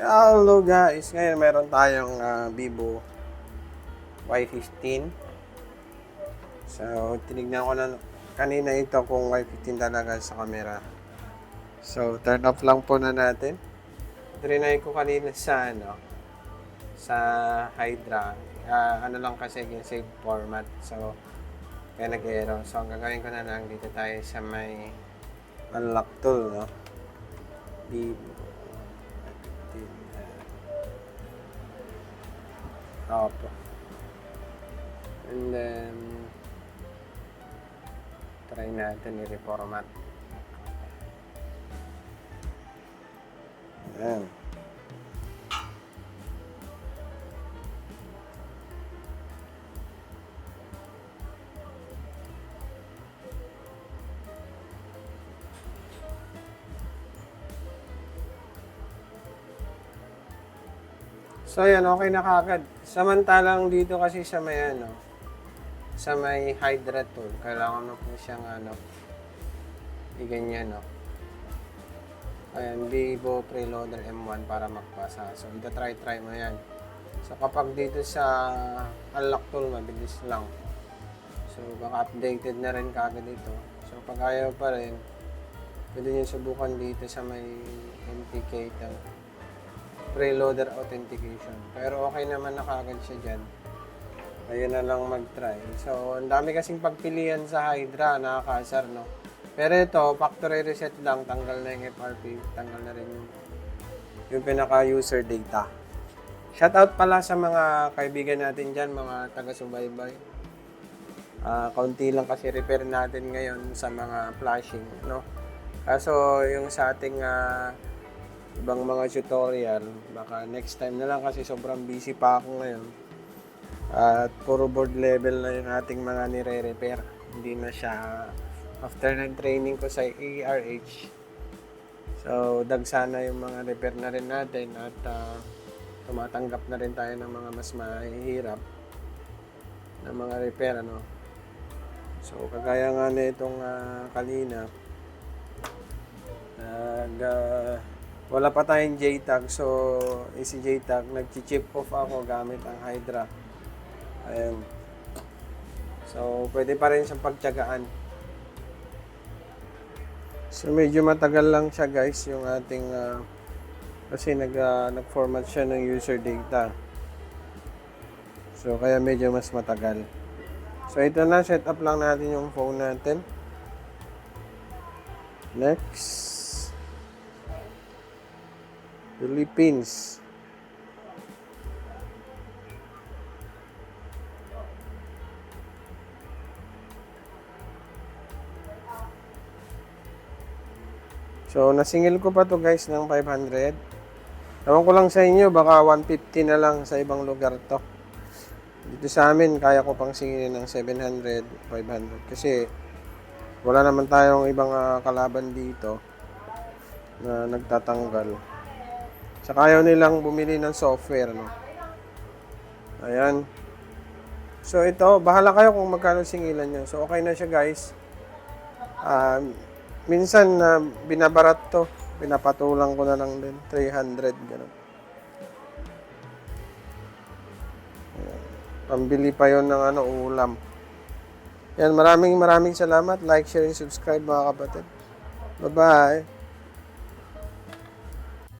Hello guys! Ngayon meron tayong Vivo Y15. So, tinignan ko na kanina ito kung Y15 talaga sa camera. So, turn off lang po na natin. Trinay ko kanina sa Hydra. Ano lang kasi yung save format. So, kaya nag-error. So, ang gagawin ko na lang dito tayo sa may unlock tool, no? Vivo Opo. And then, try natin i-reformat. Ayan. So, yan, okay na kagad. Samantalang dito kasi sa may sa may Hydra tool, kailangan mo po siyang i-ganyan, no? Ayan, Vivo Preloader M1 para magpasa. So, ita-try mo yan. So, kapag dito sa unlock tool, mabilis lang. So, baka updated na rin kagad ito. So, pag ayaw pa rin, pwede nyo subukan dito sa may MTK Preloader Authentication. Pero okay naman na kagad siya dyan. Ayun na lang mag-try. So, ang dami kasing pagpilian sa Hydra, nakakasar, no? Pero ito, factory reset lang, tanggal na yung FRP, tanggal na rin yung pinaka-user data. Shoutout pala sa mga kaibigan natin dyan, mga taga-subaybay. Kaunti lang kasi repair natin ngayon sa mga flashing, no? Kaso, yung sa ating ibang mga tutorial, baka next time na lang kasi sobrang busy pa ako ngayon. At puro board level na yung ating mga nire-repair. Hindi na siya after ng training ko sa ARH. So, dagsana yung mga repair na rin natin at tumatanggap na rin tayo ng mga mas mahihirap na mga repair, ano. So, kagaya nga na itong kanina, wala pa tayong JTAG, so easy JTAG, nag-chip off ako gamit ang Hydra. Ayan. So, pwede pa rin siyang pagtiyagaan. So, medyo matagal lang siya guys, yung ating, kasi nag-format siya ng user data. So, kaya medyo mas matagal. So, ito na, set up lang natin yung phone natin. Next. Philippines. So, nasingil ko pa to guys ng 500. Ewan ko lang sa inyo, baka 150 na lang sa ibang lugar to. Dito sa amin, kaya ko pang singilin ng 700, 500. Kasi, wala naman tayong ibang kalaban dito na nagtatanggal. Saka ayaw nilang bumili ng software, no? Ayan. So, ito, bahala kayo kung magkano singilan nyo. So, okay na siya, guys. Minsan, binabarat to. Pinapatulang ko na lang din. 300, gano'n. Ayan. Pambili pa yon ng ulam. Yan, maraming salamat. Like, share, and subscribe, mga kapatid. Bye-bye.